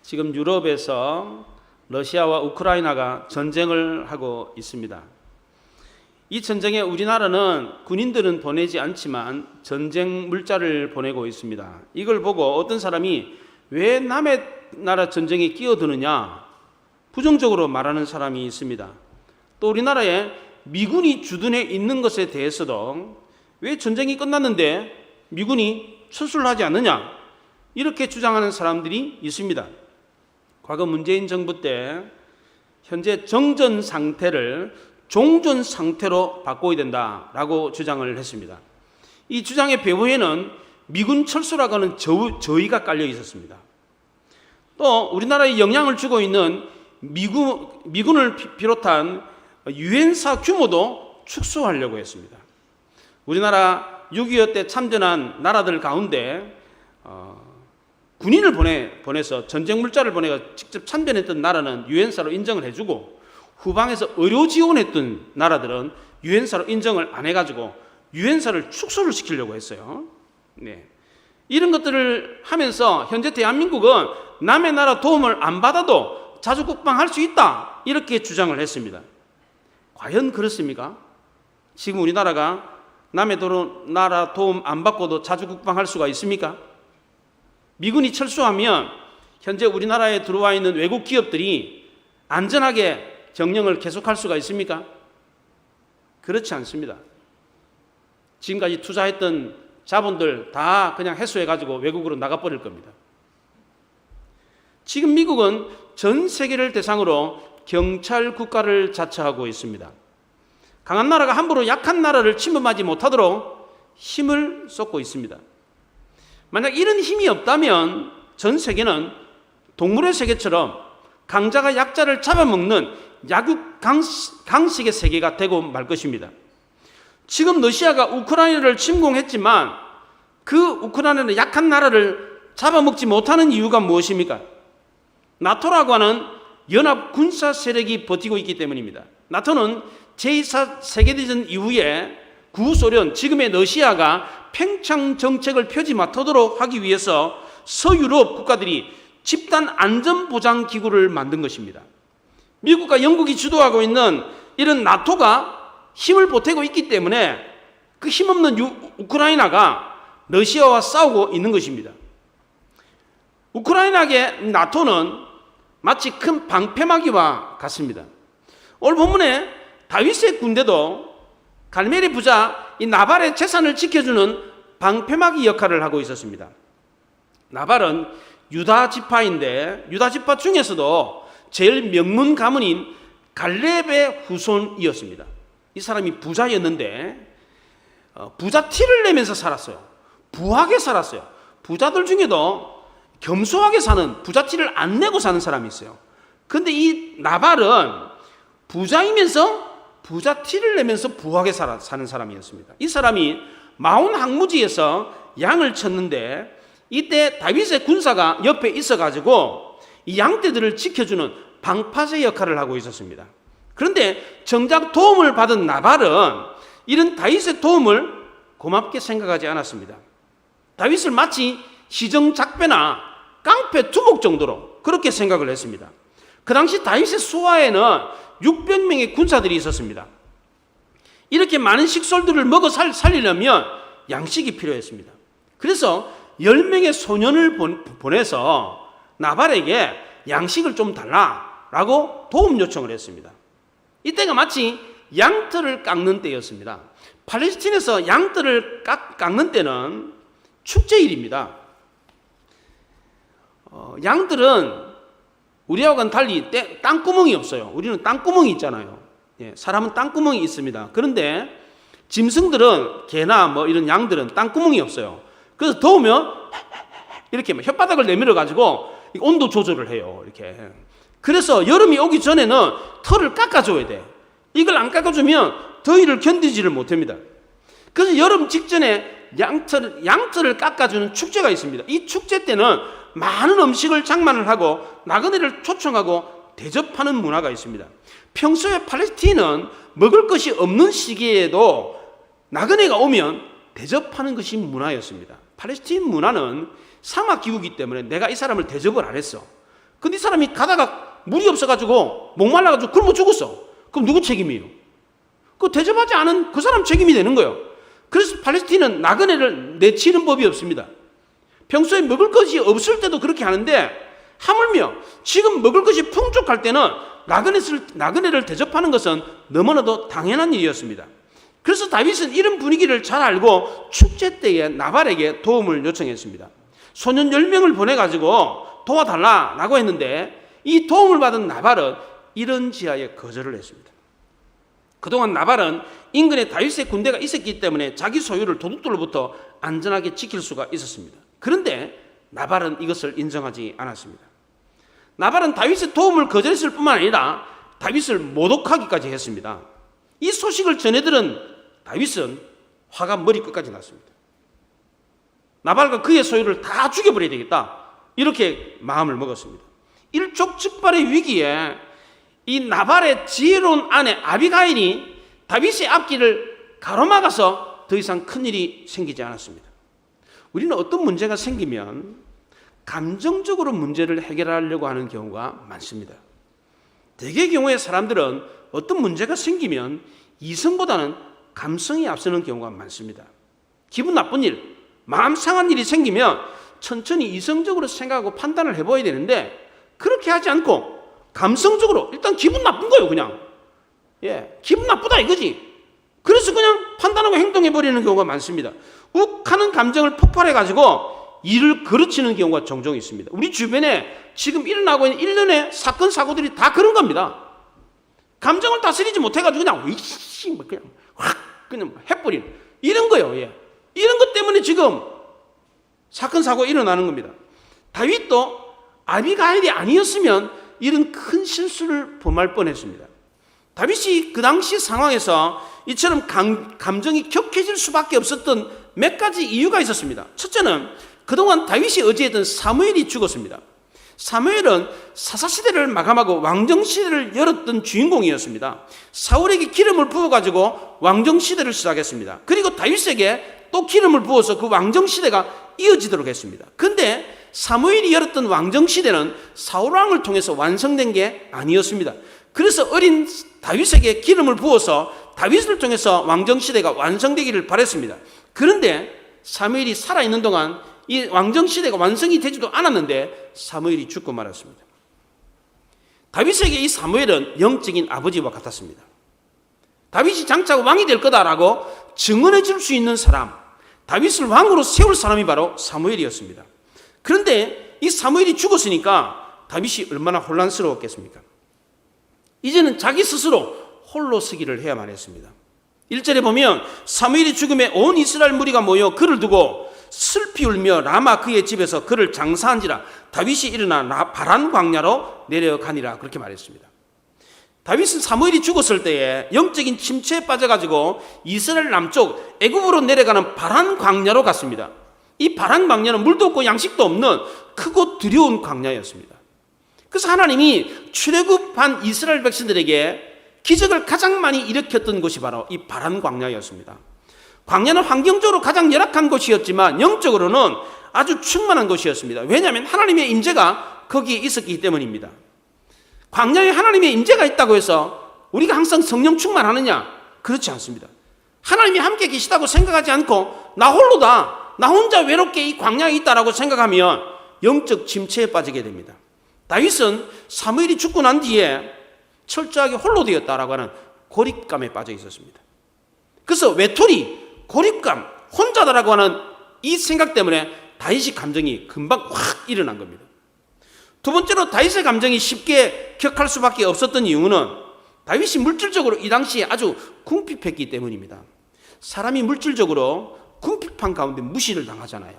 지금 유럽에서 러시아와 우크라이나가 전쟁을 하고 있습니다. 이 전쟁에 우리나라는 군인들은 보내지 않지만 전쟁 물자를 보내고 있습니다. 이걸 보고 어떤 사람이 왜 남의 나라 전쟁에 끼어드느냐 부정적으로 말하는 사람이 있습니다. 또 우리나라에 미군이 주둔해 있는 것에 대해서도 왜 전쟁이 끝났는데 미군이 철수를 하지 않느냐 이렇게 주장하는 사람들이 있습니다. 과거 문재인 정부 때 현재 정전 상태를 종전 상태로 바꿔야 된다라고 주장을 했습니다. 이 주장의 배후에는 미군 철수라고 하는 저의가 깔려 있었습니다. 또 우리나라에 영향을 주고 있는 미군을 비롯한 유엔사 규모도 축소하려고 했습니다. 우리나라 6.25 때 참전한 나라들 가운데 군인을 보내서 전쟁 물자를 보내서 직접 참전했던 나라는 유엔사로 인정을 해주고 후방에서 의료 지원했던 나라들은 유엔사로 인정을 안 해가지고 유엔사를 축소를 시키려고 했어요. 네. 이런 것들을 하면서 현재 대한민국은 남의 나라 도움을 안 받아도 자주국방할 수 있다 이렇게 주장을 했습니다. 과연 그렇습니까? 지금 우리나라가 남의 나라 도움 안 받고도 자주국방할 수가 있습니까? 미군이 철수하면 현재 우리나라에 들어와 있는 외국 기업들이 안전하게 경영을 계속할 수가 있습니까? 그렇지 않습니다. 지금까지 투자했던 자본들 다 그냥 회수해가지고 외국으로 나가버릴 겁니다. 지금 미국은 전 세계를 대상으로 경찰 국가를 자처하고 있습니다. 강한 나라가 함부로 약한 나라를 침범하지 못하도록 힘을 쏟고 있습니다. 만약 이런 힘이 없다면 전 세계는 동물의 세계처럼 강자가 약자를 잡아먹는 약육 강식의 세계가 되고 말 것입니다. 지금 러시아가 우크라이나를 침공했지만 그 우크라이나는 약한 나라를 잡아먹지 못하는 이유가 무엇입니까? 나토라고 하는 연합 군사 세력이 버티고 있기 때문입니다. 나토는 제2차 세계대전 이후에 구소련, 지금의 러시아가 팽창 정책을 펴지 못하도록 하기 위해서 서유럽 국가들이 집단 안전보장 기구를 만든 것입니다. 미국과 영국이 주도하고 있는 이런 나토가 힘을 보태고 있기 때문에 그 힘없는 우크라이나가 러시아와 싸우고 있는 것입니다. 우크라이나의 나토는 마치 큰 방패막이와 같습니다. 오늘 본문에 다윗의 군대도 갈멜의 부자 이 나발의 재산을 지켜주는 방패막이 역할을 하고 있었습니다. 나발은 유다 지파인데 유다 지파 중에서도 제일 명문 가문인 갈렙의 후손이었습니다. 이 사람이 부자였는데 부자 티를 내면서 살았어요. 부하게 살았어요. 부자들 중에도 겸손하게 사는 부자 티를 안 내고 사는 사람이 있어요. 그런데 이 나발은 부자이면서 부자 티를 내면서 부하게 사는 사람이었습니다. 이 사람이 마온 항무지에서 양을 쳤는데 이때 다윗의 군사가 옆에 있어가지고 이 양떼들을 지켜주는 방파제 역할을 하고 있었습니다. 그런데 정작 도움을 받은 나발은 이런 다윗의 도움을 고맙게 생각하지 않았습니다. 다윗을 마치 시정작배나 깡패 두목 정도로 그렇게 생각을 했습니다. 그 당시 다윗의 수하에는 600명의 군사들이 있었습니다. 이렇게 많은 식솔들을 먹어 살리려면 양식이 필요했습니다. 그래서 10명의 소년을 보내서 나발에게 양식을 좀 달라라고 도움 요청을 했습니다. 이때가 마치 양털을 깎는 때였습니다. 팔레스틴에서 양털을 깎는 때는 축제일입니다. 양들은 우리하고는 달리 땅구멍이 없어요. 우리는 땅구멍이 있잖아요. 사람은 땅구멍이 있습니다. 그런데 짐승들은 개나 뭐 이런 양들은 땅구멍이 없어요. 그래서 더우면 이렇게 혓바닥을 내밀어 가지고 온도 조절을 해요. 이렇게. 그래서 여름이 오기 전에는 털을 깎아줘야 돼. 이걸 안 깎아주면 더위를 견디지를 못합니다. 그래서 여름 직전에 양털을 깎아주는 축제가 있습니다. 이 축제 때는 많은 음식을 장만을 하고 나그네를 초청하고 대접하는 문화가 있습니다. 평소에 팔레스틴은 먹을 것이 없는 시기에도 나그네가 오면 대접하는 것이 문화였습니다. 팔레스틴 문화는 사막 기후이기 때문에 내가 이 사람을 대접을 안 했어. 근데 이 사람이 가다가 물이 없어가지고 목말라가지고 굶어 죽었어. 그럼 누구 책임이에요? 그 대접하지 않은 그 사람 책임이 되는 거예요. 그래서 팔레스틴은 나그네를 내치는 법이 없습니다. 평소에 먹을 것이 없을 때도 그렇게 하는데 하물며 지금 먹을 것이 풍족할 때는 나그네를 대접하는 것은 너무나도 당연한 일이었습니다. 그래서 다윗은 이런 분위기를 잘 알고 축제 때에 나발에게 도움을 요청했습니다. 소년 10명을 보내가지고 도와달라고 했는데 이 도움을 받은 나발은 이런 지하에 거절을 했습니다. 그동안 나발은 인근에 다윗의 군대가 있었기 때문에 자기 소유를 도둑들로부터 안전하게 지킬 수가 있었습니다. 그런데 나발은 이것을 인정하지 않았습니다. 나발은 다윗의 도움을 거절했을 뿐만 아니라 다윗을 모독하기까지 했습니다. 이 소식을 전해들은 다윗은 화가 머리끝까지 났습니다. 나발과 그의 소유를 다 죽여버려야 되겠다, 이렇게 마음을 먹었습니다. 일촉즉발의 위기에 이 나발의 지혜로운 아내 아비가일이 다윗의 앞길을 가로막아서 더 이상 큰일이 생기지 않았습니다. 우리는 어떤 문제가 생기면 감정적으로 문제를 해결하려고 하는 경우가 많습니다. 대개의 경우에 사람들은 어떤 문제가 생기면 이성보다는 감성이 앞서는 경우가 많습니다. 기분 나쁜 일, 마음 상한 일이 생기면 천천히 이성적으로 생각하고 판단을 해봐야 되는데 그렇게 하지 않고 감성적으로 일단 기분 나쁜 거예요. 그냥 기분 나쁘다 이거지. 그래서 그냥 판단하고 행동해버리는 경우가 많습니다. 욱하는 감정을 폭발해가지고 일을 그르치는 경우가 종종 있습니다. 우리 주변에 지금 일어나고 있는 일련의 사건 사고들이 다 그런 겁니다. 감정을 다스리지 못해가지고 그냥 그냥 확 그냥 해버리는 이런 거예요. 이런 것 때문에 지금 사건 사고가 일어나는 겁니다. 다윗도 아비가일이 아니었으면 이런 큰 실수를 범할 뻔했습니다. 다윗이 그 당시 상황에서 이처럼 감정이 격해질 수밖에 없었던 몇 가지 이유가 있었습니다. 첫째는 그동안 다윗이 의지했던 사무엘이 죽었습니다. 사무엘은 사사시대를 마감하고 왕정시대를 열었던 주인공이었습니다. 사울에게 기름을 부어가지고 왕정시대를 시작했습니다. 그리고 다윗에게 또 기름을 부어서 그 왕정시대가 이어지도록 했습니다. 근데 사무엘이 열었던 왕정시대는 사울왕을 통해서 완성된 게 아니었습니다. 그래서 어린 다윗에게 기름을 부어서 다윗을 통해서 왕정시대가 완성되기를 바랬습니다. 그런데 사무엘이 살아있는 동안 이 왕정시대가 완성이 되지도 않았는데 사무엘이 죽고 말았습니다. 다윗에게 이 사무엘은 영적인 아버지와 같았습니다. 다윗이 장차 왕이 될 거다라고 증언해 줄 수 있는 사람, 다윗을 왕으로 세울 사람이 바로 사무엘이었습니다. 그런데 이 사무엘이 죽었으니까 다윗이 얼마나 혼란스러웠겠습니까? 이제는 자기 스스로 홀로 서기를 해야만 했습니다. 1절에 보면 사무엘이 죽음에 온 이스라엘 무리가 모여 그를 두고 슬피 울며 라마 그의 집에서 그를 장사한지라 다윗이 일어나 바란 광야로 내려가니라, 그렇게 말했습니다. 다윗은 사무엘이 죽었을 때에 영적인 침체에 빠져가지고 이스라엘 남쪽 애굽으로 내려가는 바란 광야로 갔습니다. 이 바란 광야는 물도 없고 양식도 없는 크고 두려운 광야였습니다. 그래서 하나님이 출애굽한 이스라엘 백성들에게 기적을 가장 많이 일으켰던 곳이 바로 이 바란 광야였습니다. 광야는 환경적으로 가장 열악한 곳이었지만 영적으로는 아주 충만한 곳이었습니다. 왜냐하면 하나님의 임재가 거기에 있었기 때문입니다. 광야에 하나님의 임재가 있다고 해서 우리가 항상 성령 충만하느냐? 그렇지 않습니다. 하나님이 함께 계시다고 생각하지 않고 나 홀로다, 나 혼자 외롭게 이 광야에 있다라고 생각하면 영적 침체에 빠지게 됩니다. 다윗은 사무엘이 죽고 난 뒤에 철저하게 홀로 되었다라고 하는 고립감에 빠져 있었습니다. 그래서 외톨이, 고립감, 혼자다라고 하는 이 생각 때문에 다윗의 감정이 금방 확 일어난 겁니다. 두 번째로 다윗의 감정이 쉽게 격할 수밖에 없었던 이유는 다윗이 물질적으로 이 당시에 아주 궁핍했기 때문입니다. 사람이 물질적으로 궁핍한 가운데 무시를 당하잖아요.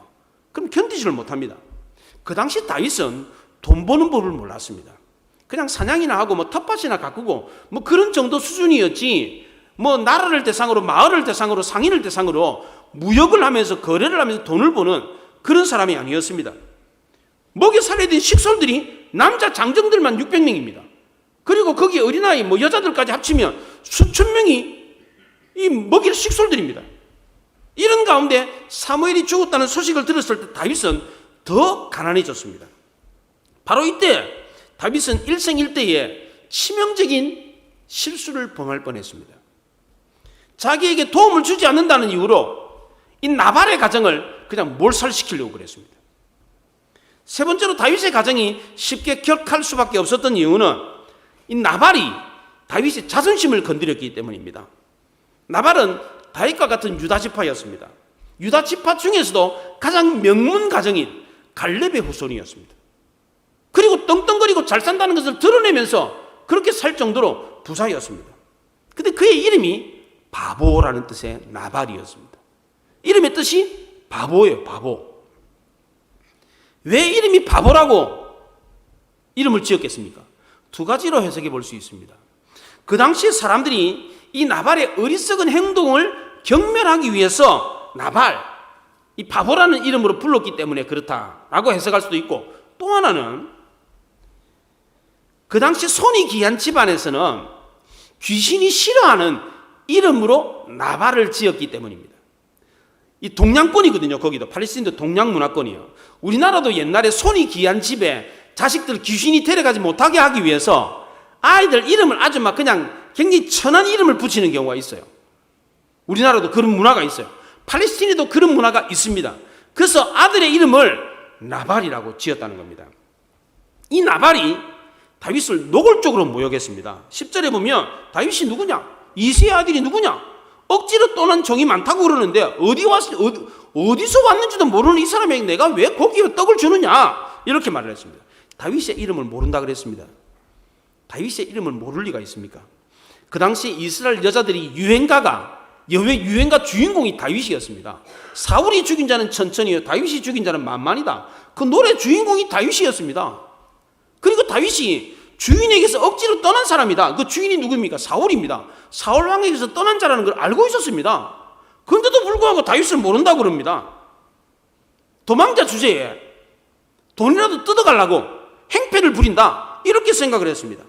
그럼 견디지를 못합니다. 그 당시 다윗은 돈 버는 법을 몰랐습니다. 그냥 사냥이나 하고 텃밭이나 가꾸고 그런 정도 수준이었지, 나라를 대상으로, 마을을 대상으로, 상인을 대상으로 무역을 하면서 거래를 하면서 돈을 버는 그런 사람이 아니었습니다. 먹여 살려야 된 식솔들이 남자 장정들만 600명입니다. 그리고 거기 어린아이 여자들까지 합치면 수천 명이 이 먹일 식솔들입니다. 이런 가운데 사무엘이 죽었다는 소식을 들었을 때 다윗은 더 가난해졌습니다. 바로 이때 다윗은 일생일대에 치명적인 실수를 범할 뻔했습니다. 자기에게 도움을 주지 않는다는 이유로 이 나발의 가정을 그냥 몰살시키려고 그랬습니다. 세 번째로 다윗의 가정이 쉽게 격할 수밖에 없었던 이유는 이 나발이 다윗의 자존심을 건드렸기 때문입니다. 나발은 다윗과 같은 유다 지파였습니다. 유다 지파 중에서도 가장 명문 가정인 갈렙의 후손이었습니다. 그리고 떵떵거리고 잘 산다는 것을 드러내면서 그렇게 살 정도로 부자였습니다. 근데 그의 이름이 바보라는 뜻의 나발이었습니다. 이름의 뜻이 바보예요, 바보. 왜 이름이 바보라고 이름을 지었겠습니까? 두 가지로 해석해 볼 수 있습니다. 그 당시 사람들이 이 나발의 어리석은 행동을 경멸하기 위해서 나발, 이 바보라는 이름으로 불렀기 때문에 그렇다라고 해석할 수도 있고, 또 하나는 그 당시 손이 귀한 집안에서는 귀신이 싫어하는 이름으로 나발을 지었기 때문입니다. 이 동양권이거든요. 거기도 팔레스타인도 동양 문화권이에요. 우리나라도 옛날에 손이 귀한 집에 자식들 귀신이 데려가지 못하게 하기 위해서 아이들 이름을 아주 막 그냥 굉장히 천한 이름을 붙이는 경우가 있어요. 우리나라도 그런 문화가 있어요. 팔레스타인에도 그런 문화가 있습니다. 그래서 아들의 이름을 나발이라고 지었다는 겁니다. 이 나발이 다윗을 노골적으로 모욕했습니다. 10절에 보면 다윗이 누구냐? 이새의 아들이 누구냐? 억지로 떠난 종이 많다고 그러는데 어디서 왔는지도 모르는 이 사람에게 내가 왜 고기와 떡을 주느냐? 이렇게 말을 했습니다. 다윗의 이름을 모른다 그랬습니다. 다윗의 이름을 모를 리가 있습니까? 그 당시 이스라엘 여자들이 유행가 주인공이 다윗이었습니다. 사울이 죽인 자는 천천히요, 다윗이 죽인 자는 만만이다. 그 노래 주인공이 다윗이었습니다. 그리고 다윗이 주인에게서 억지로 떠난 사람이다. 그 주인이 누구입니까? 사울입니다. 사울 왕에게서 떠난 자라는 걸 알고 있었습니다. 그런데도 불구하고 다윗을 모른다고 그럽니다. 도망자 주제에 돈이라도 뜯어가려고 행패를 부린다, 이렇게 생각을 했습니다.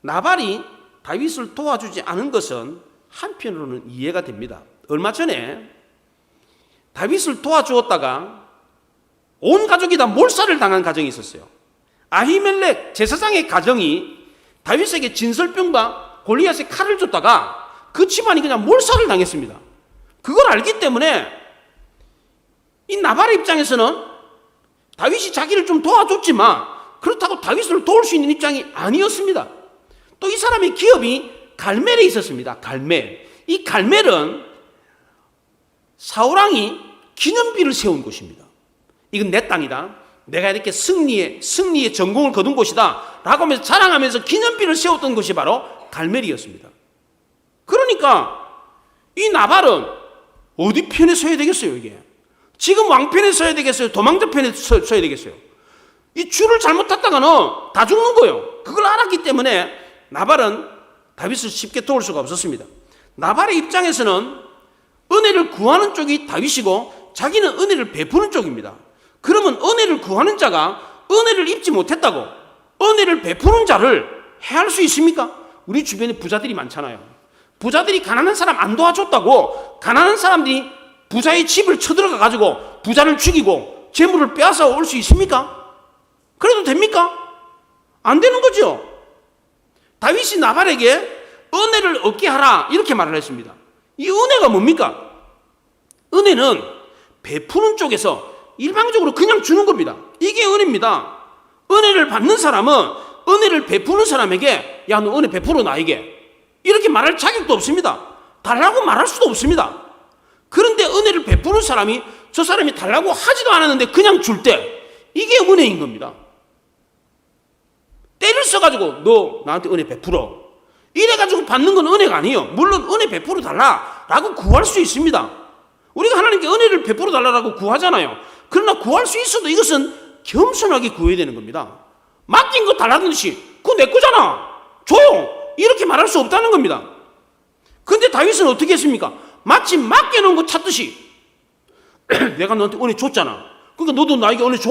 나발이 다윗을 도와주지 않은 것은 한편으로는 이해가 됩니다. 얼마 전에 다윗을 도와주었다가 온 가족이 다 몰살을 당한 가정이 있었어요. 아히멜렉 제사장의 가정이 다윗에게 진설병과 골리앗의 칼을 줬다가 그 집안이 그냥 몰살을 당했습니다. 그걸 알기 때문에 이 나발의 입장에서는 다윗이 자기를 좀 도와줬지만 그렇다고 다윗을 도울 수 있는 입장이 아니었습니다. 또 이 사람의 기업이 갈멜에 있었습니다. 갈멜. 이 갈멜은 사울왕이 기념비를 세운 곳입니다. 이건 내 땅이다, 내가 이렇게 승리의 전공을 거둔 곳이다 라고 하면서 자랑하면서 기념비를 세웠던 곳이 바로 갈멜이었습니다. 그러니까 이 나발은 어디 편에 서야 되겠어요? 이게 지금 왕편에 서야 되겠어요? 도망자 편에 서야 되겠어요? 이 줄을 잘못 탔다가는 다 죽는 거예요. 그걸 알았기 때문에 나발은 다윗을 쉽게 도울 수가 없었습니다. 나발의 입장에서는 은혜를 구하는 쪽이 다윗이고 자기는 은혜를 베푸는 쪽입니다. 그러면 은혜를 구하는 자가 은혜를 입지 못했다고 은혜를 베푸는 자를 해할 수 있습니까? 우리 주변에 부자들이 많잖아요. 부자들이 가난한 사람 안 도와줬다고 가난한 사람들이 부자의 집을 쳐들어가 가지고 부자를 죽이고 재물을 빼앗아 올 수 있습니까? 그래도 됩니까? 안 되는 거죠. 다윗이 나발에게 은혜를 얻게 하라, 이렇게 말을 했습니다. 이 은혜가 뭡니까? 은혜는 베푸는 쪽에서 일방적으로 그냥 주는 겁니다. 이게 은혜입니다. 은혜를 받는 사람은 은혜를 베푸는 사람에게 야, 너 은혜 베풀어 나에게, 이렇게 말할 자격도 없습니다. 달라고 말할 수도 없습니다. 그런데 은혜를 베푸는 사람이 저 사람이 달라고 하지도 않았는데 그냥 줄 때, 이게 은혜인 겁니다. 때를 써가지고 너 나한테 은혜 베풀어, 이래가지고 받는 건 은혜가 아니에요. 물론 은혜 베풀어 달라라고 구할 수 있습니다. 우리가 하나님께 은혜를 베풀어 달라고 구하잖아요. 그러나 구할 수 있어도 이것은 겸손하게 구해야 되는 겁니다. 맡긴 거 달라는 듯이 그거 내 거잖아, 줘요, 이렇게 말할 수 없다는 겁니다. 그런데 다윗은 어떻게 했습니까? 마치 맡겨놓은 거 찾듯이 내가 너한테 은혜 줬잖아, 그러니까 너도 나에게 은혜 줘,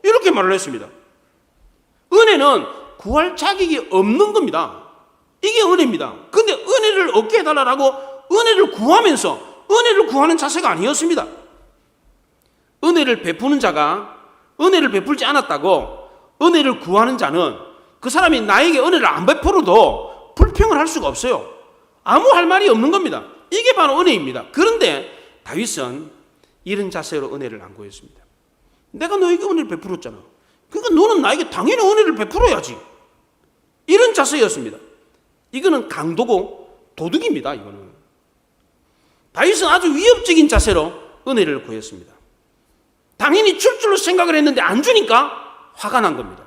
이렇게 말을 했습니다. 은혜는 구할 자격이 없는 겁니다. 이게 은혜입니다. 그런데 은혜를 얻게 해달라고 은혜를 구하면서 은혜를 구하는 자세가 아니었습니다. 은혜를 베푸는 자가 은혜를 베풀지 않았다고 은혜를 구하는 자는 그 사람이 나에게 은혜를 안 베풀어도 불평을 할 수가 없어요. 아무 할 말이 없는 겁니다. 이게 바로 은혜입니다. 그런데 다윗은 이런 자세로 은혜를 안 구했습니다. 내가 너에게 은혜를 베풀었잖아. 그러니까 너는 나에게 당연히 은혜를 베풀어야지. 이런 자세였습니다. 이거는 강도고 도둑입니다. 이거는. 다윗은 아주 위협적인 자세로 은혜를 구했습니다. 당연히 줄 줄로 생각을 했는데 안 주니까 화가 난 겁니다.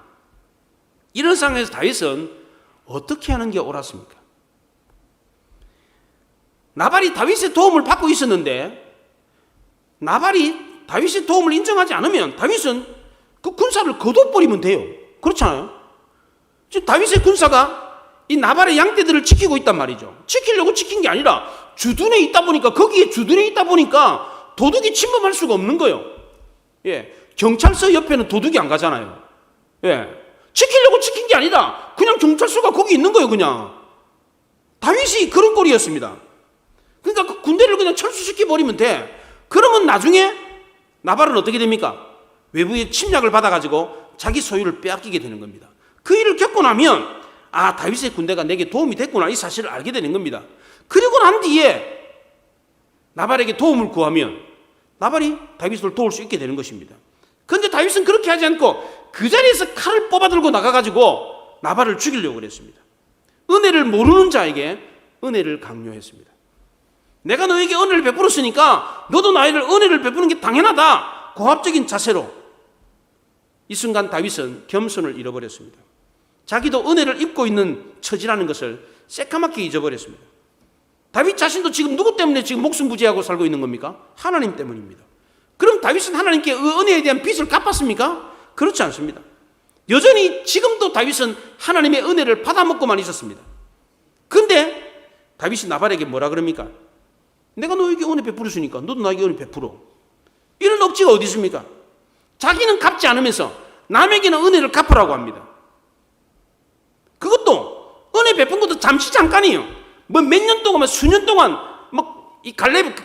이런 상황에서 다윗은 어떻게 하는 게 옳았습니까? 나발이 다윗의 도움을 받고 있었는데 나발이 다윗의 도움을 인정하지 않으면 다윗은 그 군사를 거둬버리면 돼요. 그렇잖아요. 지금 다윗의 군사가 이 나발의 양떼들을 지키고 있단 말이죠. 지키려고 지킨 게 아니라 주둔에 있다 보니까 거기에 주둔에 있다 보니까 도둑이 침범할 수가 없는 거예요. 예, 경찰서 옆에는 도둑이 안 가잖아요. 예, 지키려고 지킨 게 아니라 그냥 경찰서가 거기 있는 거예요. 그냥 다윗이 그런 꼴이었습니다. 그러니까 그 군대를 그냥 철수시켜 버리면 돼. 그러면 나중에 나발은 어떻게 됩니까? 외부의 침략을 받아가지고 자기 소유를 빼앗기게 되는 겁니다. 그 일을 겪고 나면 아, 다윗의 군대가 내게 도움이 됐구나 이 사실을 알게 되는 겁니다. 그리고 난 뒤에 나발에게 도움을 구하면 나발이 다윗을 도울 수 있게 되는 것입니다. 그런데 다윗은 그렇게 하지 않고 그 자리에서 칼을 뽑아들고 나가가지고 나발을 죽이려고 그랬습니다. 은혜를 모르는 자에게 은혜를 강요했습니다. 내가 너에게 은혜를 베풀었으니까 너도 나에게 은혜를 베푸는 게 당연하다. 고압적인 자세로 이 순간 다윗은 겸손을 잃어버렸습니다. 자기도 은혜를 입고 있는 처지라는 것을 새까맣게 잊어버렸습니다. 다윗 자신도 지금 누구 때문에 지금 목숨 부지하고 살고 있는 겁니까? 하나님 때문입니다. 그럼 다윗은 하나님께 은혜에 대한 빚을 갚았습니까? 그렇지 않습니다. 여전히 지금도 다윗은 하나님의 은혜를 받아먹고만 있었습니다. 그런데 다윗이 나발에게 뭐라 그럽니까? 내가 너에게 은혜 베풀었으니까 너도 나에게 은혜 베풀어. 이런 억지가 어디 있습니까? 자기는 갚지 않으면서 남에게는 은혜를 갚으라고 합니다. 그것도 은혜 베푼 것도 잠시 잠깐이에요. 뭐 몇 년 동안, 수년 동안 뭐 이 갈렙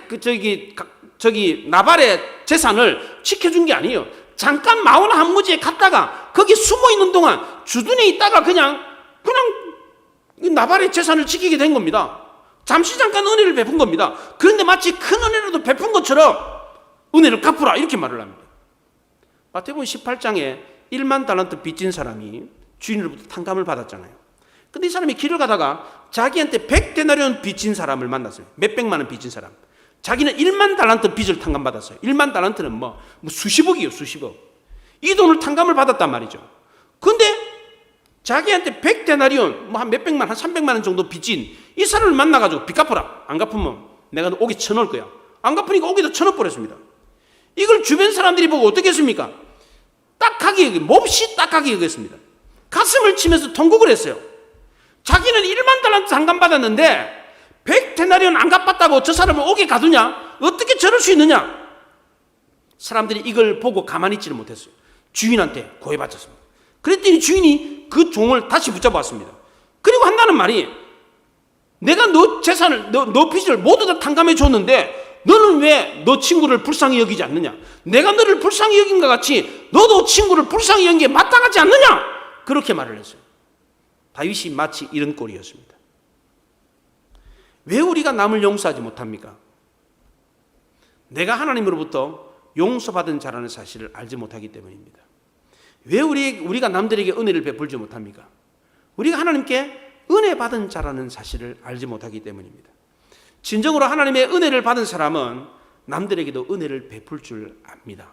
저기 나발의 재산을 지켜준 게 아니에요. 잠깐 마오나 한 무지에 갔다가 거기 숨어 있는 동안 주둔에 있다가 그냥 나발의 재산을 지키게 된 겁니다. 잠시 잠깐 은혜를 베푼 겁니다. 그런데 마치 큰 은혜라도 베푼 것처럼 은혜를 갚으라 이렇게 말을 합니다. 마태복음 18장에 1만 달란트 빚진 사람이 주인으로부터 탕감을 받았잖아요. 근데 이 사람이 길을 가다가 자기한테 100데나리온 빚진 사람을 만났어요. 몇백만 원 빚진 사람. 자기는 1만 달란트 빚을 탕감받았어요. 1만 달란트는 뭐 수십억이에요. 수십억. 이 돈을 탕감을 받았단 말이죠. 근데 자기한테 100데나리온 뭐 한 몇백만 한 300만 원 정도 빚진 이 사람을 만나가지고 빚 갚아라. 안 갚으면 내가 너 옥에 쳐넣을 거야. 안 갚으니까 옥에다 쳐넣어버렸습니다. 이걸 주변 사람들이 보고 어떻게 했습니까? 딱하게 몹시 딱하게 여겼습니다. 가슴을 치면서 통곡을 했어요. 자기는 1만 달란트 탕감받았는데 100데나리온 안 갚았다고 저 사람을 옥에 가두냐? 어떻게 저럴 수 있느냐? 사람들이 이걸 보고 가만히 있지를 못했어요. 주인한테 고해바쳤습니다. 그랬더니 주인이 그 종을 다시 붙잡았습니다. 그리고 한다는 말이 내가 너 재산을 너 빚을 모두 다 탕감해 줬는데 너는 왜 너 친구를 불쌍히 여기지 않느냐? 내가 너를 불쌍히 여긴 것 같이 너도 친구를 불쌍히 여긴 게 마땅하지 않느냐? 그렇게 말을 했어요. 다윗이 마치 이런 꼴이었습니다. 왜 우리가 남을 용서하지 못합니까? 내가 하나님으로부터 용서받은 자라는 사실을 알지 못하기 때문입니다. 왜 우리가 남들에게 은혜를 베풀지 못합니까? 우리가 하나님께 은혜 받은 자라는 사실을 알지 못하기 때문입니다. 진정으로 하나님의 은혜를 받은 사람은 남들에게도 은혜를 베풀 줄 압니다.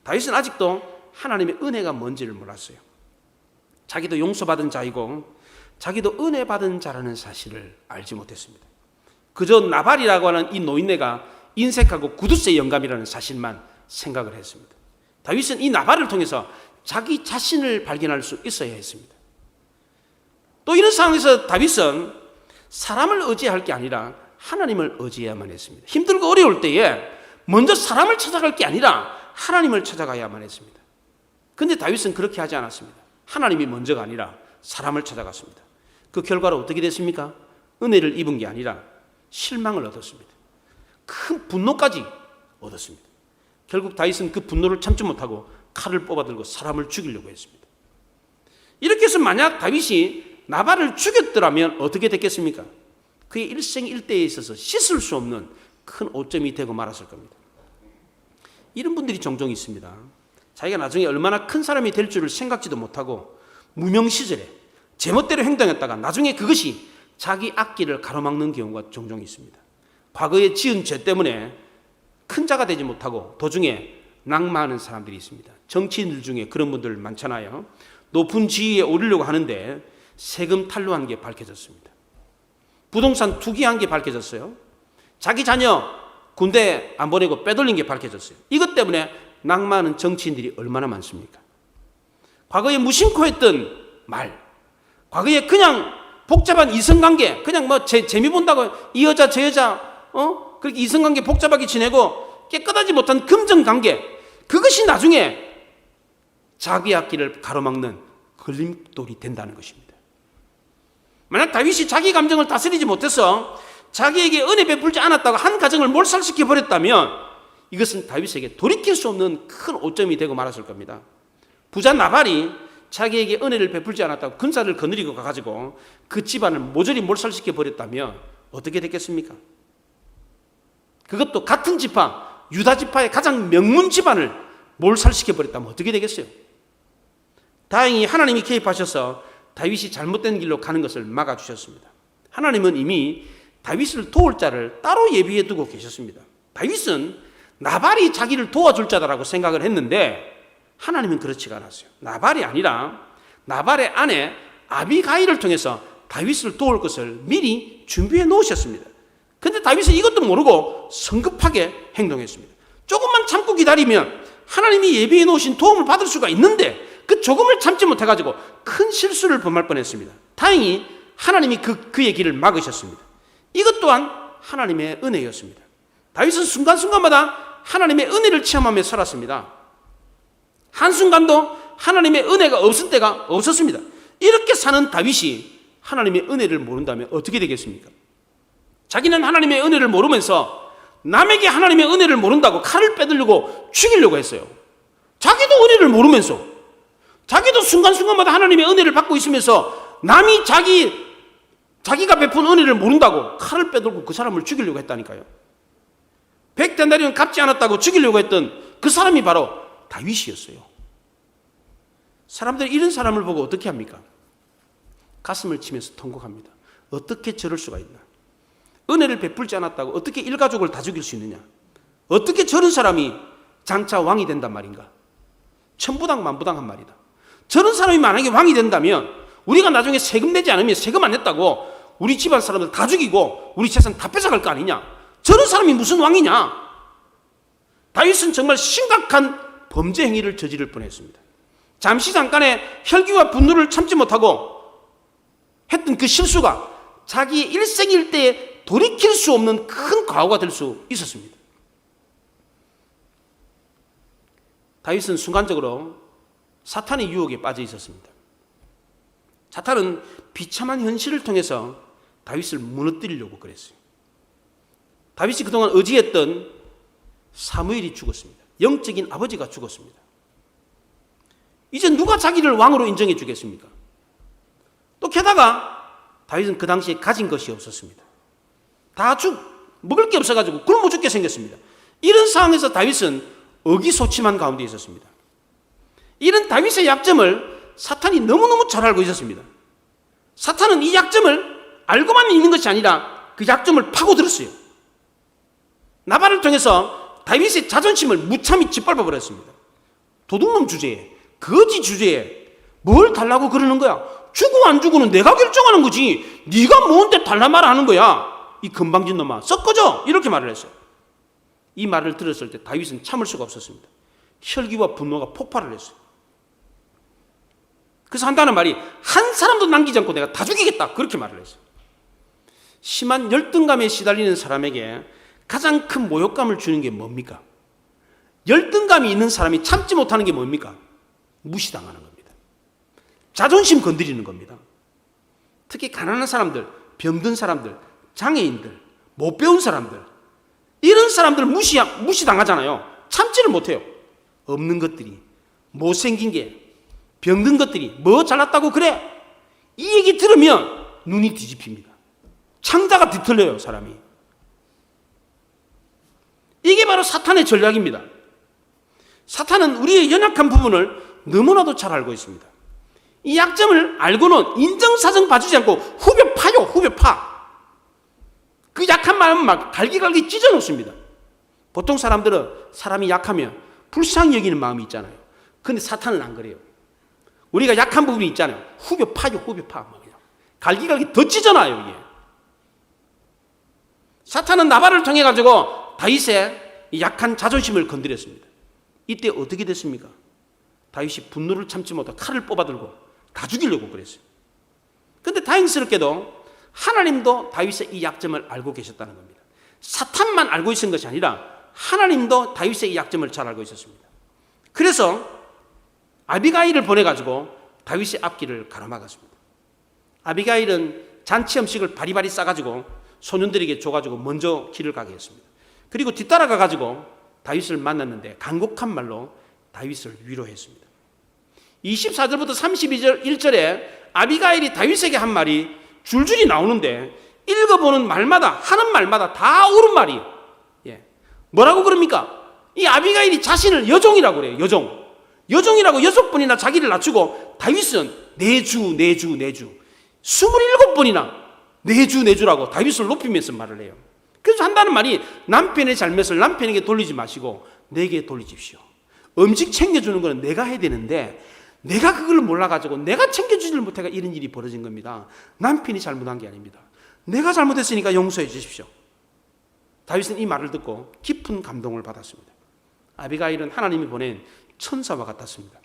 다윗은 아직도 하나님의 은혜가 뭔지를 몰랐어요. 자기도 용서받은 자이고 자기도 은혜 받은 자라는 사실을 알지 못했습니다. 그저 나발이라고 하는 이 노인네가 인색하고 구두쇠 영감이라는 사실만 생각을 했습니다. 다윗은 이 나발을 통해서 자기 자신을 발견할 수 있어야 했습니다. 또 이런 상황에서 다윗은 사람을 의지할 게 아니라 하나님을 의지해야만 했습니다. 힘들고 어려울 때에 먼저 사람을 찾아갈 게 아니라 하나님을 찾아가야만 했습니다. 그런데 다윗은 그렇게 하지 않았습니다. 하나님이 먼저가 아니라 사람을 찾아갔습니다. 그 결과로 어떻게 됐습니까? 은혜를 입은 게 아니라 실망을 얻었습니다. 큰 분노까지 얻었습니다. 결국 다윗은 그 분노를 참지 못하고 칼을 뽑아들고 사람을 죽이려고 했습니다. 이렇게 해서 만약 다윗이 나발을 죽였더라면 어떻게 됐겠습니까? 그의 일생일대에 있어서 씻을 수 없는 큰 오점이 되고 말았을 겁니다. 이런 분들이 종종 있습니다. 자기가 나중에 얼마나 큰 사람이 될 줄을 생각지도 못하고 무명 시절에 제멋대로 행동했다가 나중에 그것이 자기 앞길을 가로막는 경우가 종종 있습니다. 과거에 지은 죄 때문에 큰 자가 되지 못하고 도중에 낙마하는 사람들이 있습니다. 정치인들 중에 그런 분들 많잖아요. 높은 지위에 오르려고 하는데 세금 탈루한 게 밝혀졌습니다. 부동산 투기한 게 밝혀졌어요. 자기 자녀 군대 안 보내고 빼돌린 게 밝혀졌어요. 이것 때문에 낙마하는 정치인들이 얼마나 많습니까? 과거에 무심코 했던 말, 과거에 그냥 복잡한 이성관계, 그냥 뭐 재미 본다고 이 여자 저 여자 그렇게 이성관계 복잡하게 지내고 깨끗하지 못한 금전관계, 그것이 나중에 자기 앞길을 가로막는 걸림돌이 된다는 것입니다. 만약 다윗이 자기 감정을 다스리지 못해서 자기에게 은혜 베풀지 않았다고 한 가정을 몰살시켜 버렸다면 이것은 다윗에게 돌이킬 수 없는 큰 오점이 되고 말았을 겁니다. 부자 나발이 자기에게 은혜를 베풀지 않았다고 군사를 거느리고 가가지고 그 집안을 모조리 몰살시켜 버렸다면 어떻게 됐겠습니까? 그것도 같은 지파, 유다 지파의 가장 명문 집안을 몰살시켜 버렸다면 어떻게 되겠어요? 다행히 하나님이 개입하셔서 다윗이 잘못된 길로 가는 것을 막아주셨습니다. 하나님은 이미 다윗을 도울 자를 따로 예비해 두고 계셨습니다. 다윗은 나발이 자기를 도와줄 자다라고 생각을 했는데 하나님은 그렇지가 않았어요. 나발이 아니라 나발의 아내 아비가일을 통해서 다윗을 도울 것을 미리 준비해 놓으셨습니다. 그런데 다윗은 이것도 모르고 성급하게 행동했습니다. 조금만 참고 기다리면 하나님이 예비해 놓으신 도움을 받을 수가 있는데 그 조금을 참지 못해가지고 큰 실수를 범할 뻔했습니다. 다행히 하나님이 그의 길을 막으셨습니다. 이것 또한 하나님의 은혜였습니다. 다윗은 순간순간마다 하나님의 은혜를 체험하며 살았습니다. 한순간도 하나님의 은혜가 없을 때가 없었습니다. 이렇게 사는 다윗이 하나님의 은혜를 모른다면 어떻게 되겠습니까? 자기는 하나님의 은혜를 모르면서 남에게 하나님의 은혜를 모른다고 칼을 빼들려고 죽이려고 했어요. 자기도 은혜를 모르면서, 자기도 순간순간마다 하나님의 은혜를 받고 있으면서 남이 자기가 베푼 은혜를 모른다고 칼을 빼들고 그 사람을 죽이려고 했다니까요. 100데나리온 갚지 않았다고 죽이려고 했던 그 사람이 바로 다윗이었어요. 사람들이 이런 사람을 보고 어떻게 합니까? 가슴을 치면서 통곡합니다. 어떻게 저럴 수가 있나? 은혜를 베풀지 않았다고 어떻게 일가족을 다 죽일 수 있느냐? 어떻게 저런 사람이 장차 왕이 된단 말인가? 천부당 만부당한 말이다. 저런 사람이 만약에 왕이 된다면 우리가 나중에 세금 내지 않으면 세금 안 냈다고 우리 집안 사람들 다 죽이고 우리 재산 다 뺏어갈 거 아니냐? 저런 사람이 무슨 왕이냐? 다윗은 정말 심각한 범죄 행위를 저지를 뻔했습니다. 잠시 잠깐의 혈기와 분노를 참지 못하고 했던 그 실수가 자기의 일생일대에 돌이킬 수 없는 큰 과오가 될 수 있었습니다. 다윗은 순간적으로 사탄의 유혹에 빠져 있었습니다. 사탄은 비참한 현실을 통해서 다윗을 무너뜨리려고 그랬어요. 다윗이 그동안 의지했던 사무엘이 죽었습니다. 영적인 아버지가 죽었습니다. 이제 누가 자기를 왕으로 인정해 주겠습니까? 또 게다가 다윗은 그 당시에 가진 것이 없었습니다. 다 먹을 게 없어가지고 굶어 죽게 생겼습니다. 이런 상황에서 다윗은 의기소침한 가운데 있었습니다. 이런 다윗의 약점을 사탄이 너무너무 잘 알고 있었습니다. 사탄은 이 약점을 알고만 있는 것이 아니라 그 약점을 파고들었어요. 나발을 통해서 다윗의 자존심을 무참히 짓밟아 버렸습니다. 도둑놈 주제에, 거지 주제에 뭘 달라고 그러는 거야? 주고 안 주고는 내가 결정하는 거지. 네가 뭔데 달라 말하는 거야? 이 건방진 놈아, 썩 꺼져! 이렇게 말을 했어요. 이 말을 들었을 때 다윗은 참을 수가 없었습니다. 혈기와 분노가 폭발을 했어요. 그래서 한다는 말이 한 사람도 남기지 않고 내가 다 죽이겠다, 그렇게 말을 했어요. 심한 열등감에 시달리는 사람에게 가장 큰 모욕감을 주는 게 뭡니까? 열등감이 있는 사람이 참지 못하는 게 뭡니까? 무시당하는 겁니다. 자존심 건드리는 겁니다. 특히 가난한 사람들, 병든 사람들, 장애인들, 못 배운 사람들, 이런 사람들 무시당하잖아요. 참지를 못해요. 없는 것들이, 못생긴 게, 병든 것들이 뭐 잘났다고 그래? 이 얘기 들으면 눈이 뒤집힙니다. 창자가 뒤틀려요, 사람이. 이게 바로 사탄의 전략입니다. 사탄은 우리의 연약한 부분을 너무나도 잘 알고 있습니다. 이 약점을 알고는 인정사정 봐주지 않고 후벼 파요, 후벼 파. 그 약한 마음은 막 갈기갈기 찢어 놓습니다. 보통 사람들은 사람이 약하면 불쌍히 여기는 마음이 있잖아요. 근데 사탄은 안 그래요. 우리가 약한 부분이 있잖아요. 후벼 파요, 후벼 파. 갈기갈기 더 찢어놔요, 이게. 사탄은 나발을 통해 가지고 다윗의 약한 자존심을 건드렸습니다. 이때 어떻게 됐습니까? 다윗이 분노를 참지 못하고 칼을 뽑아들고 다 죽이려고 그랬어요. 그런데 다행스럽게도 하나님도 다윗의 이 약점을 알고 계셨다는 겁니다. 사탄만 알고 있었던 것이 아니라 하나님도 다윗의 이 약점을 잘 알고 있었습니다. 그래서 아비가일을 보내가지고 다윗의 앞길을 가로막았습니다. 아비가일은 잔치 음식을 바리바리 싸가지고 소년들에게 줘가지고 먼저 길을 가게 했습니다. 그리고 뒤따라가가지고 다윗을 만났는데 간곡한 말로 다윗을 위로했습니다. 24절부터 31절에 아비가일이 다윗에게 한 말이 줄줄이 나오는데 읽어보는 말마다 하는 말마다 다 옳은 말이에요. 예. 뭐라고 그럽니까? 이 아비가일이 자신을 여종이라고 그래요. 여종이라고 6번이나 자기를 낮추고 다윗은 내주 27번이나 내주라고 다윗을 높이면서 말을 해요. 그래서 한다는 말이 남편의 잘못을 남편에게 돌리지 마시고 내게 돌리십시오. 음식 챙겨주는 거는 내가 해야 되는데 내가 그걸 몰라가지고 내가 챙겨주지를 못해가 이런 일이 벌어진 겁니다. 남편이 잘못한 게 아닙니다. 내가 잘못했으니까 용서해 주십시오. 다윗은 이 말을 듣고 깊은 감동을 받았습니다. 아비가일은 하나님이 보낸 천사와 같았습니다.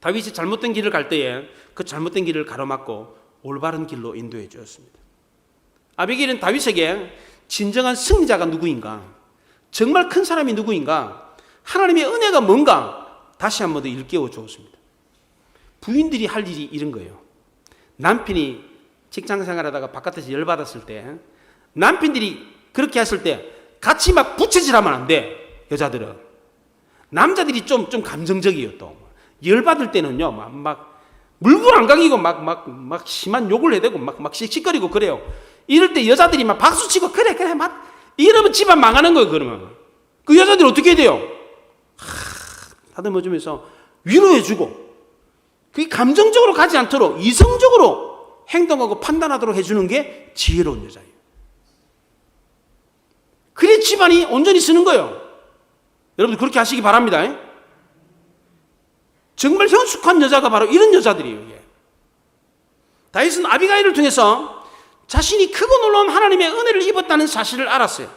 다윗이 잘못된 길을 갈 때에 그 잘못된 길을 가로막고 올바른 길로 인도해 주었습니다. 아비가일은 다윗에게 진정한 승리자가 누구인가, 정말 큰 사람이 누구인가, 하나님의 은혜가 뭔가 다시 한 번 더 일깨워 주었습니다. 부인들이 할 일이 이런 거예요. 남편이 직장 생활하다가 바깥에서 열받았을 때 남편들이 그렇게 했을 때 같이 막 부채질하면 안 돼. 여자들은. 남자들이 좀 감정적이에요. 또 열받을 때는요 막 물불 안 가기고 막 심한 욕을 해대고 막 씩씩거리고 그래요. 이럴 때 여자들이 막 박수치고 그래 막 이러면 집안 망하는 거예요. 그러면 그 여자들이 어떻게 해야 돼요? 다듬어주면서 위로해주고 그게 감정적으로 가지 않도록 이성적으로 행동하고 판단하도록 해주는 게 지혜로운 여자예요. 그래 집안이 온전히 쓰는 거예요. 여러분들 그렇게 하시기 바랍니다. 정말 현숙한 여자가 바로 이런 여자들이에요. 다윗은 아비가일을 통해서 자신이 크고 놀라운 하나님의 은혜를 입었다는 사실을 알았어요.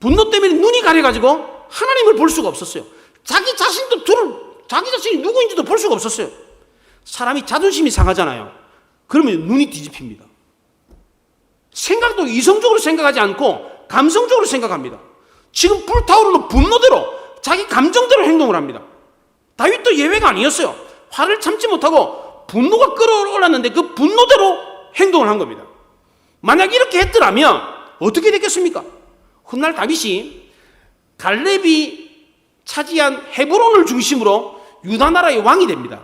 분노 때문에 눈이 가려가지고 하나님을 볼 수가 없었어요. 자기 자신이 누구인지도 볼 수가 없었어요. 사람이 자존심이 상하잖아요. 그러면 눈이 뒤집힙니다. 생각도 이성적으로 생각하지 않고 감성적으로 생각합니다. 지금 불타오르는 분노대로 자기 감정대로 행동을 합니다. 다윗도 예외가 아니었어요. 화를 참지 못하고 분노가 끌어올랐는데 그 분노대로 행동을 한 겁니다. 만약 이렇게 했더라면 어떻게 됐겠습니까? 훗날 다윗이 갈렙이 차지한 헤브론을 중심으로 유다 나라의 왕이 됩니다.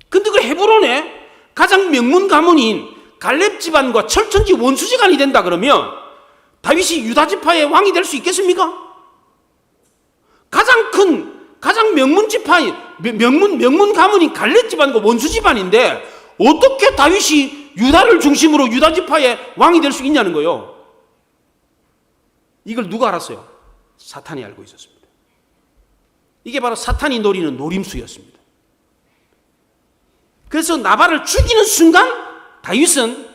근데 그 헤브론에 가장 명문 가문인 갈렙 집안과 철천지 원수지간이 된다 그러면 다윗이 유다 지파의 왕이 될 수 있겠습니까? 가장 명문 지파인 명문 가문인 갈렙 집안과 원수 집안인데 어떻게 다윗이 유다를 중심으로 유다 지파의 왕이 될 수 있냐는 거예요. 이걸 누가 알았어요? 사탄이 알고 있었습니다. 이게 바로 사탄이 노리는 노림수였습니다. 그래서 나발을 죽이는 순간 다윗은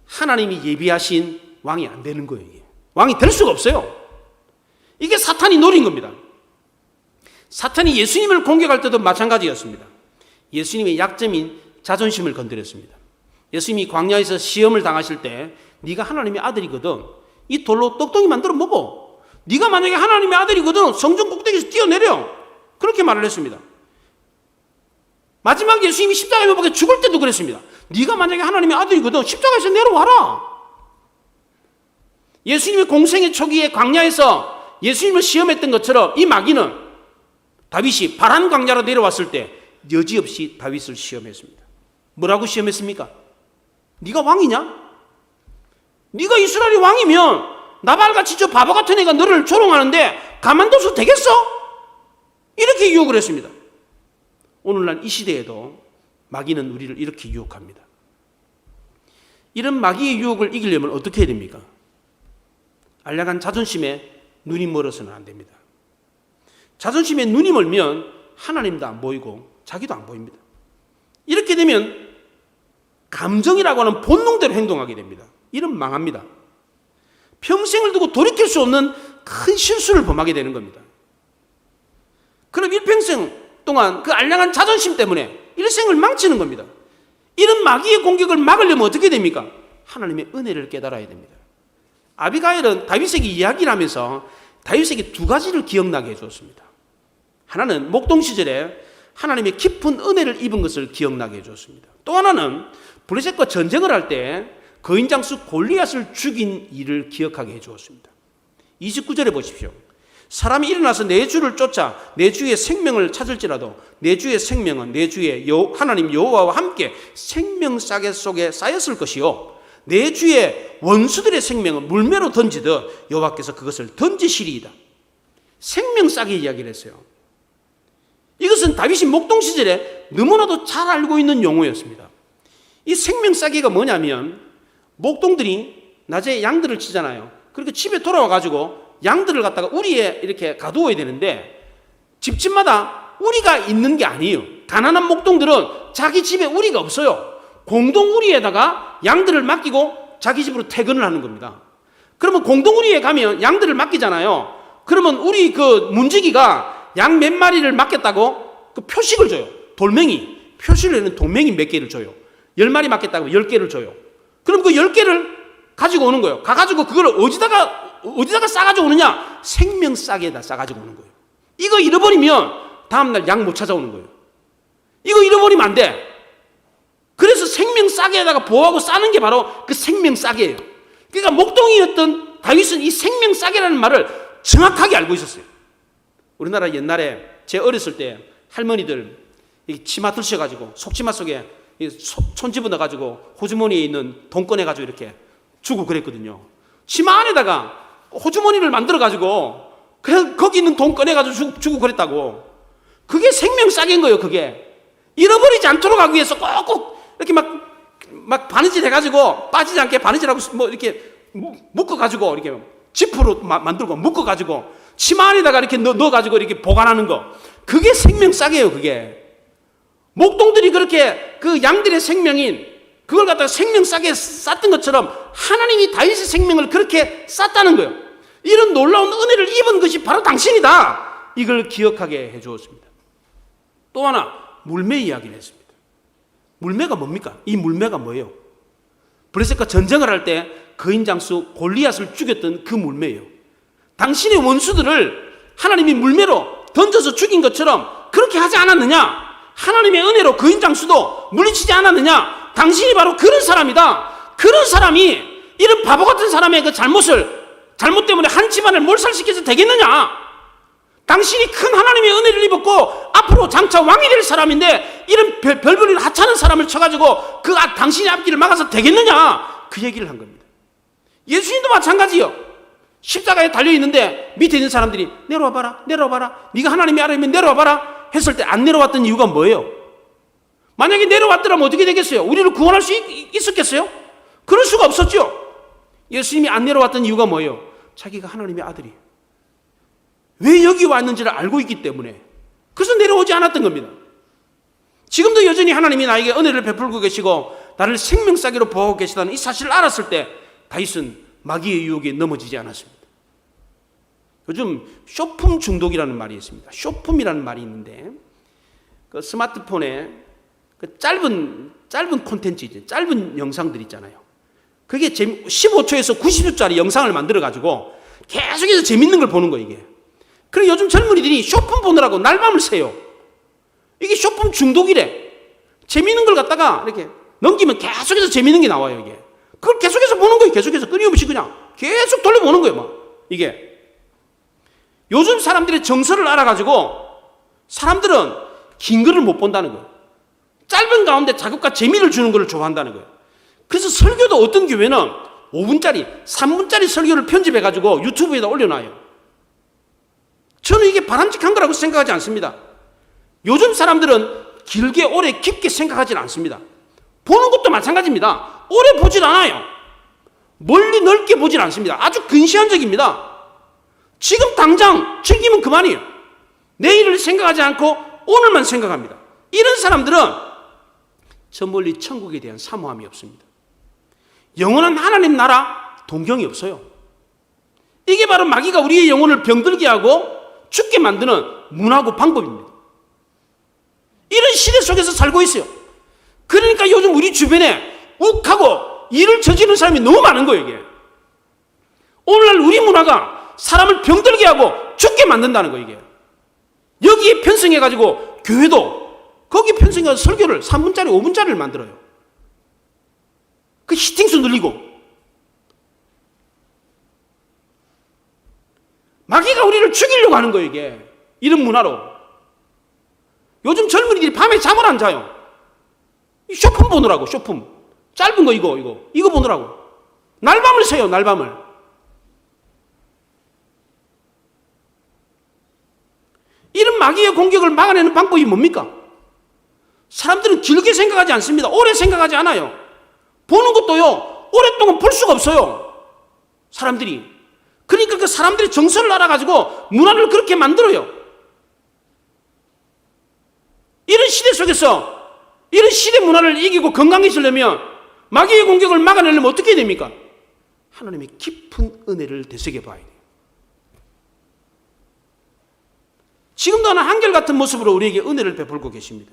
하나님이 예비하신 왕이 안 되는 거예요. 왕이 될 수가 없어요. 이게 사탄이 노린 겁니다. 사탄이 예수님을 공격할 때도 마찬가지였습니다. 예수님의 약점인 자존심을 건드렸습니다. 예수님이 광야에서 시험을 당하실 때 네가 하나님의 아들이거든 이 돌로 떡덩이 만들어 먹어. 네가 만약에 하나님의 아들이거든 성전 꼭대기에서 뛰어내려. 그렇게 말을 했습니다. 마지막 예수님이 십자가에 못 박혀 죽을 때도 그랬습니다. 네가 만약에 하나님의 아들이거든 십자가에서 내려와라. 예수님의 공생의 초기에 광야에서 예수님을 시험했던 것처럼 이 마귀는 다윗이 바란 광야로 내려왔을 때 여지없이 다윗을 시험했습니다. 뭐라고 시험했습니까? 네가 왕이냐? 네가 이스라엘의 왕이면 나발같이 저 바보 같은 애가 너를 조롱하는데 가만둬서 되겠어? 이렇게 유혹을 했습니다. 오늘날 이 시대에도 마귀는 우리를 이렇게 유혹합니다. 이런 마귀의 유혹을 이기려면 어떻게 해야 됩니까? 안락한 자존심에 눈이 멀어서는 안 됩니다. 자존심에 눈이 멀면 하나님도 안 보이고 자기도 안 보입니다. 이렇게 되면 감정이라고 하는 본능대로 행동하게 됩니다. 이런 망합니다. 평생을 두고 돌이킬 수 없는 큰 실수를 범하게 되는 겁니다. 그럼 일평생 동안 그 알량한 자존심 때문에 일생을 망치는 겁니다. 이런 마귀의 공격을 막으려면 어떻게 됩니까? 하나님의 은혜를 깨달아야 됩니다. 아비가일은 다윗에게 이야기를 하면서 다윗에게 두 가지를 기억나게 해주었습니다. 하나는 목동 시절에 하나님의 깊은 은혜를 입은 것을 기억나게 해주었습니다. 또 하나는 블레셋과 전쟁을 할 때 거인장수 골리앗을 죽인 일을 기억하게 해주었습니다. 29절에 보십시오. 사람이 일어나서 내 주를 쫓아 내 주의 생명을 찾을지라도 내 주의 생명은 내 주의 하나님 여호와와 함께 생명싸개 속에 쌓였을 것이요 내 주의 원수들의 생명은 물매로 던지듯 여호와께서 그것을 던지시리이다. 생명싸개 이야기를 했어요. 이것은 다윗이 목동 시절에 너무나도 잘 알고 있는 용어였습니다. 이 생명싸개가 뭐냐면 목동들이 낮에 양들을 치잖아요. 그리고 집에 돌아와가지고 양들을 갖다가 우리에 이렇게 가두어야 되는데 집집마다 우리가 있는 게 아니에요. 가난한 목동들은 자기 집에 우리가 없어요. 공동 우리에다가 양들을 맡기고 자기 집으로 퇴근을 하는 겁니다. 그러면 공동 우리에 가면 양들을 맡기잖아요. 그러면 우리 그 문지기가 양 몇 마리를 맡겼다고 그 표식을 줘요. 돌멩이 표시를 내는 돌멩이 몇 개를 줘요. 10마리 맡겼다고 10개를 줘요. 그럼 그 10개를 가지고 오는 거예요. 가가지고 그걸 어디다가 싸가지고 오느냐? 생명싸개에다 싸가지고 오는 거예요. 이거 잃어버리면 다음날 양 못 찾아오는 거예요. 이거 잃어버리면 안 돼. 그래서 생명싸개에다가 보호하고 싸는 게 바로 그 생명싸개예요. 그러니까 목동이었던 다윗은 이 생명싸개라는 말을 정확하게 알고 있었어요. 우리나라 옛날에 제 어렸을 때 할머니들 치마 들셔가지고 속치마 속에 손 집어넣어가지고 호주머니에 있는 돈 꺼내가지고 이렇게 주고 그랬거든요. 치마 안에다가 호주머니를 만들어가지고 그냥 거기 있는 돈 꺼내가지고 주고 그랬다고. 그게 생명싸개인 거예요. 그게 잃어버리지 않도록 하기 위해서 꼭꼭 이렇게 막 바느질 해가지고 빠지지 않게 바느질하고 뭐 이렇게 묶어가지고 이렇게 지프로 만들고 묶어가지고 치마 안에다가 이렇게 넣어가지고 이렇게 보관하는 거. 그게 생명싸개예요. 그게 목동들이 그렇게 그 양들의 생명인 그걸 갖다가 생명싸개에 쌌던 것처럼 하나님이 다윗의 생명을 그렇게 쌌다는 거예요. 이런 놀라운 은혜를 입은 것이 바로 당신이다. 이걸 기억하게 해주었습니다. 또 하나 물매 이야기를 했습니다. 물매가 뭡니까? 이 물매가 뭐예요? 블레셋과 전쟁을 할 때 거인장수 골리앗을 죽였던 그 물매예요. 당신의 원수들을 하나님이 물매로 던져서 죽인 것처럼 그렇게 하지 않았느냐? 하나님의 은혜로 거인장수도 물리치지 않았느냐? 당신이 바로 그런 사람이다. 그런 사람이 이런 바보 같은 사람의 그 잘못 때문에 한 집안을 몰살시켜서 되겠느냐? 당신이 큰 하나님의 은혜를 입었고 앞으로 장차 왕이 될 사람인데 이런 별별일 하찮은 사람을 쳐가지고 그 당신의 앞길을 막아서 되겠느냐? 그 얘기를 한 겁니다. 예수님도 마찬가지요. 십자가에 달려있는데 밑에 있는 사람들이 내려와봐라 내려와봐라 네가 하나님의 아들이면 내려와봐라 했을 때 안 내려왔던 이유가 뭐예요? 만약에 내려왔더라면 어떻게 되겠어요? 우리를 구원할 수 있었겠어요? 그럴 수가 없었죠. 예수님이 안 내려왔던 이유가 뭐예요? 자기가 하나님의 아들이 왜 여기 왔는지를 알고 있기 때문에 그래서 내려오지 않았던 겁니다. 지금도 여전히 하나님이 나에게 은혜를 베풀고 계시고 나를 생명싸개로 보호하고 계시다는 이 사실을 알았을 때 다윗은 마귀의 유혹에 넘어지지 않았습니다. 요즘 쇼품 중독이라는 말이 있습니다. 쇼품이라는 말이 있는데 그 스마트폰에 그 짧은 콘텐츠, 짧은 영상들 있잖아요. 그게 15초에서 90초짜리 영상을 만들어가지고 계속해서 재밌는 걸 보는 거예요, 이게. 그리고 요즘 젊은이들이 쇼품 보느라고 날밤을 새요. 이게 쇼품 중독이래. 재밌는 걸 갖다가 이렇게 넘기면 계속해서 재밌는 게 나와요, 이게. 그걸 계속해서 보는 거예요, 계속해서. 끊임없이 그냥. 계속 돌려보는 거예요, 막. 이게. 요즘 사람들의 정서를 알아가지고 사람들은 긴 글을 못 본다는 거예요. 짧은 가운데 자극과 재미를 주는 것을 좋아한다는 거예요. 그래서 설교도 어떤 교회는 5분짜리, 3분짜리 설교를 편집해가지고 유튜브에다 올려놔요. 저는 이게 바람직한 거라고 생각하지 않습니다. 요즘 사람들은 길게 오래 깊게 생각하지는 않습니다. 보는 것도 마찬가지입니다. 오래 보질 않아요. 멀리 넓게 보질 않습니다. 아주 근시안적입니다. 지금 당장 즐기면 그만이에요. 내일을 생각하지 않고 오늘만 생각합니다. 이런 사람들은 저 멀리 천국에 대한 사모함이 없습니다. 영원한 하나님 나라 동경이 없어요. 이게 바로 마귀가 우리의 영혼을 병들게 하고 죽게 만드는 문화고 방법입니다. 이런 시대 속에서 살고 있어요. 그러니까 요즘 우리 주변에 욱하고 일을 저지르는 사람이 너무 많은 거예요. 이게 오늘날 우리 문화가 사람을 병들게 하고 죽게 만든다는 거예요. 이게 여기에 편성해가지고 교회도 거기 편성해서 설교를 3분짜리 5분짜리를 만들어요. 그 히팅수 늘리고 마귀가 우리를 죽이려고 하는 거예요. 이게 이런 문화로 요즘 젊은이들이 밤에 잠을 안 자요. 쇼품 보느라고. 쇼품 짧은 거 이거 보느라고 날밤을 새요. 날밤을. 이런 마귀의 공격을 막아내는 방법이 뭡니까? 사람들은 길게 생각하지 않습니다. 오래 생각하지 않아요. 보는 것도요 오랫동안 볼 수가 없어요. 사람들이. 그러니까 그 사람들이 정서를 알아가지고 문화를 그렇게 만들어요. 이런 시대 속에서 이런 시대 문화를 이기고 건강해지려면 마귀의 공격을 막아내려면 어떻게 해야 됩니까? 하나님의 깊은 은혜를 되새겨봐야 돼요. 지금도 하나 한결같은 모습으로 우리에게 은혜를 베풀고 계십니다.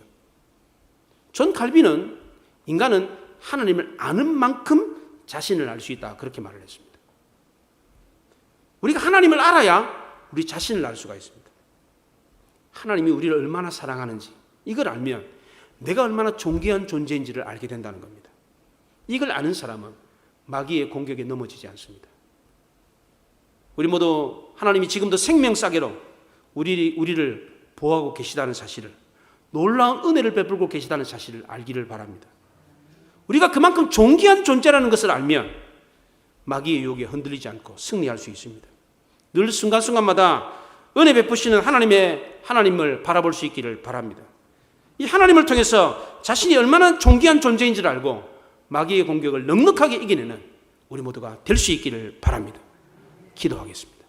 존 칼빈은 인간은 하나님을 아는 만큼 자신을 알 수 있다 그렇게 말을 했습니다. 우리가 하나님을 알아야 우리 자신을 알 수가 있습니다. 하나님이 우리를 얼마나 사랑하는지 이걸 알면 내가 얼마나 존귀한 존재인지를 알게 된다는 겁니다. 이걸 아는 사람은 마귀의 공격에 넘어지지 않습니다. 우리 모두 하나님이 지금도 생명싸개로 우리를 보호하고 계시다는 사실을, 놀라운 은혜를 베풀고 계시다는 사실을 알기를 바랍니다. 우리가 그만큼 존귀한 존재라는 것을 알면 마귀의 유혹에 흔들리지 않고 승리할 수 있습니다. 늘 순간순간마다 은혜 베푸시는 하나님을 바라볼 수 있기를 바랍니다. 이 하나님을 통해서 자신이 얼마나 존귀한 존재인지를 알고 마귀의 공격을 넉넉하게 이겨내는 우리 모두가 될 수 있기를 바랍니다. 기도하겠습니다.